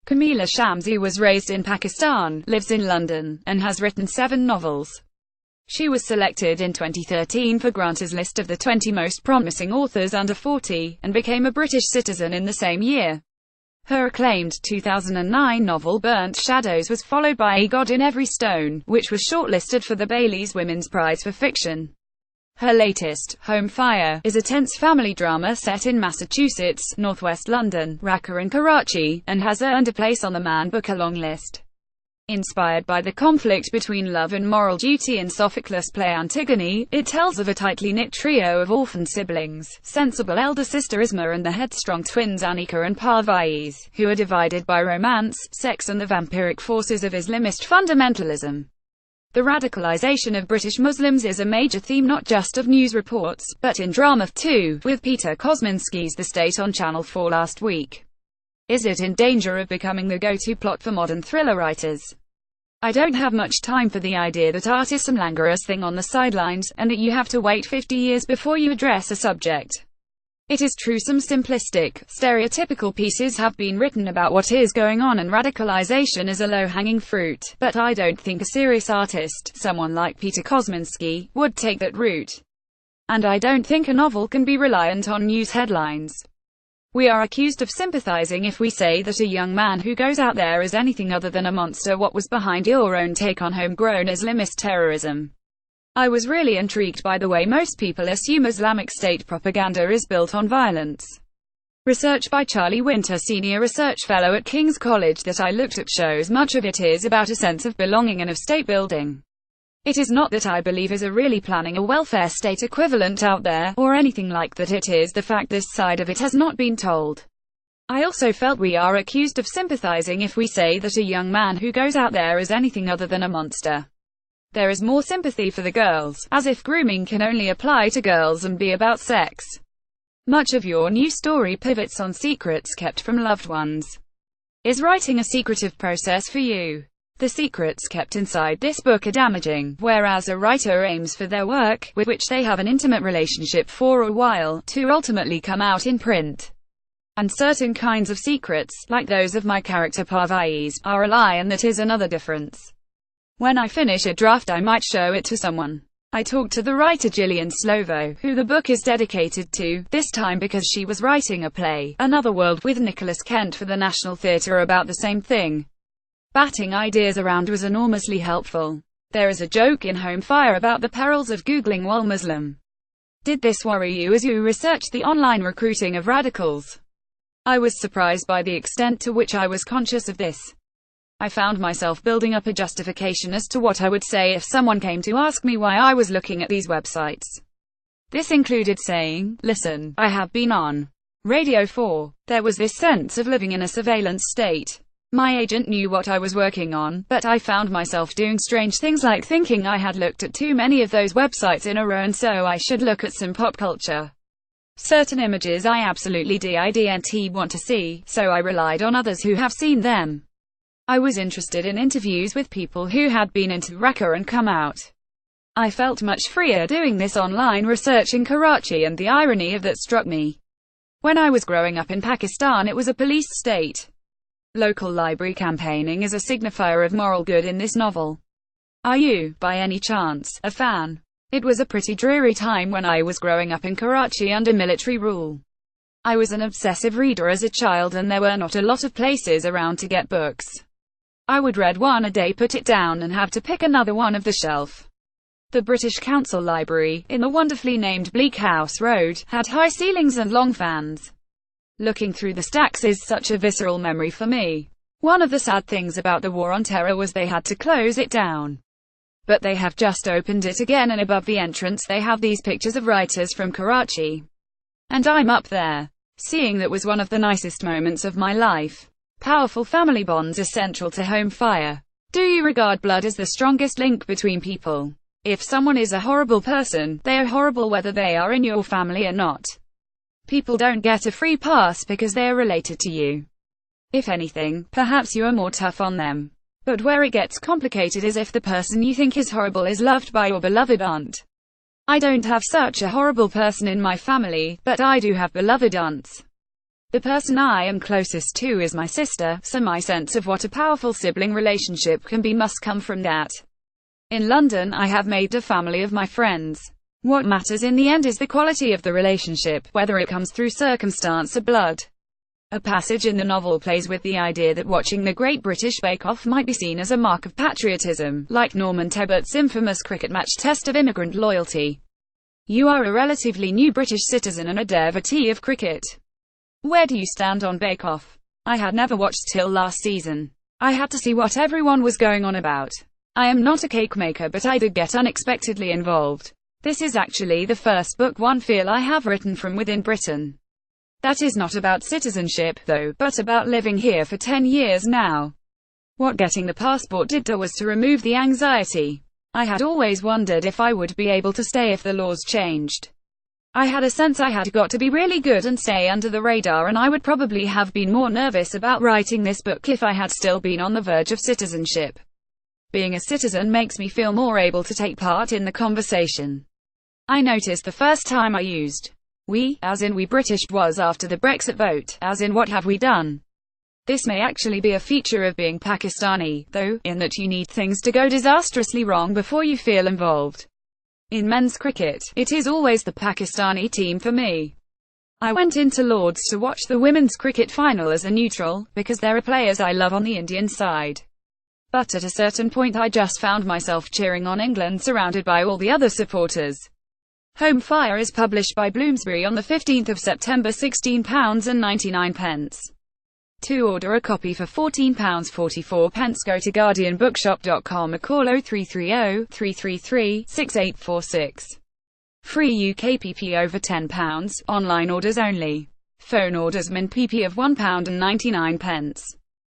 Kamila Shamsie was raised in Pakistan, lives in London, and has written 7 novels. She was selected in 2013 for Granta's list of the 20 most promising authors under 40, and became a British citizen in the same year. Her acclaimed 2009 novel Burnt Shadows was followed by A God in Every Stone, which was shortlisted for the Bailey's Women's Prize for Fiction. Her latest, Home Fire, is a tense family drama set in Massachusetts, northwest London, Raqqa and Karachi, and has earned a place on the Man Booker long list. Inspired by the conflict between love and moral duty in Sophocles' play Antigone, it tells of a tightly knit trio of orphaned siblings, sensible elder sister Isma and the headstrong twins Anika and Parvaiz, who are divided by romance, sex and the vampiric forces of Islamist fundamentalism. The radicalization of British Muslims is a major theme not just of news reports, but in drama too, with Peter Kosminski's The State on Channel 4 last week. Is it in danger of becoming the go-to plot for modern thriller writers? I don't have much time for the idea that art is some languorous thing on the sidelines, and that you have to wait 50 years before you address a subject. It is true some simplistic, stereotypical pieces have been written about what is going on and radicalization is a low-hanging fruit, but I don't think a serious artist, someone like Peter Kosminski, would take that route. And I don't think a novel can be reliant on news headlines. We are accused of sympathizing if we say that a young man who goes out there is anything other than a monster. What was behind your own take on homegrown Islamist terrorism? I was really intrigued by the way most people assume Islamic State propaganda is built on violence. Research by Charlie Winter, Senior Research Fellow at King's College, that I looked at shows much of it is about a sense of belonging and of state building. It is not that I believe is really planning a welfare state equivalent out there, or anything like that. It is the fact this side of it has not been told. I also felt we are accused of sympathizing if we say that a young man who goes out there is anything other than a monster. There is more sympathy for the girls, as if grooming can only apply to girls and be about sex. Much of your new story pivots on secrets kept from loved ones. Is writing a secretive process for you? The secrets kept inside this book are damaging, whereas a writer aims for their work, with which they have an intimate relationship for a while, to ultimately come out in print. And certain kinds of secrets, like those of my character Parvaiz, are a lie, and that is another difference. When I finish a draft I might show it to someone. I talked to the writer Gillian Slovo, who the book is dedicated to, this time because she was writing a play, Another World, with Nicholas Kent for the National Theatre about the same thing. Batting ideas around was enormously helpful. There is a joke in Home Fire about the perils of Googling while Muslim. Did this worry you as you researched the online recruiting of radicals? I was surprised by the extent to which I was conscious of this. I found myself building up a justification as to what I would say if someone came to ask me why I was looking at these websites. This included saying, "Listen, I have been on Radio 4. There was this sense of living in a surveillance state. My agent knew what I was working on, but I found myself doing strange things like thinking I had looked at too many of those websites in a row and so I should look at some pop culture. Certain images I absolutely didn't want to see, so I relied on others who have seen them. I was interested in interviews with people who had been into Raqqa and come out. I felt much freer doing this online research in Karachi, and the irony of that struck me. When I was growing up in Pakistan, it was a police state. Local library campaigning is a signifier of moral good in this novel. Are you, by any chance, a fan? It was a pretty dreary time when I was growing up in Karachi under military rule. I was an obsessive reader as a child and there were not a lot of places around to get books. I would read one a day, put it down and have to pick another one off the shelf. The British Council Library, in the wonderfully named Bleak House Road, had high ceilings and long fans. Looking through the stacks is such a visceral memory for me. One of the sad things about the War on Terror was they had to close it down. But they have just opened it again, and above the entrance they have these pictures of writers from Karachi. And I'm up there. Seeing that was one of the nicest moments of my life. Powerful family bonds are central to Home Fire. Do you regard blood as the strongest link between people? If someone is a horrible person, they are horrible whether they are in your family or not. People don't get a free pass because they are related to you. If anything, perhaps you are more tough on them. But where it gets complicated is if the person you think is horrible is loved by your beloved aunt. I don't have such a horrible person in my family, but I do have beloved aunts. The person I am closest to is my sister, so my sense of what a powerful sibling relationship can be must come from that. In London, I have made a family of my friends. What matters in the end is the quality of the relationship, whether it comes through circumstance or blood. A passage in the novel plays with the idea that watching the Great British Bake Off might be seen as a mark of patriotism, like Norman Tebbutt's infamous cricket match test of immigrant loyalty. You are a relatively new British citizen and a devotee of cricket. Where do you stand on Bake Off? I had never watched till last season. I had to see what everyone was going on about. I am not a cake maker, but I did get unexpectedly involved. This is actually the first book one feel I have written from within Britain. That is not about citizenship, though, but about living here for 10 years now. What getting the passport did was to remove the anxiety. I had always wondered if I would be able to stay if the laws changed. I had a sense I had got to be really good and stay under the radar, and I would probably have been more nervous about writing this book if I had still been on the verge of citizenship. Being a citizen makes me feel more able to take part in the conversation. I noticed the first time I used we, as in we British, was after the Brexit vote, as in what have we done. This may actually be a feature of being Pakistani, though, in that you need things to go disastrously wrong before you feel involved. In men's cricket, it is always the Pakistani team for me. I went into Lord's to watch the women's cricket final as a neutral, because there are players I love on the Indian side. But at a certain point I just found myself cheering on England surrounded by all the other supporters. Home Fire is published by Bloomsbury on the 15th of September, £16.99. To order a copy for £14.44, go to guardianbookshop.com or call 0330-333-6846. Free UK PP over £10, online orders only. Phone orders min PP of £1.99.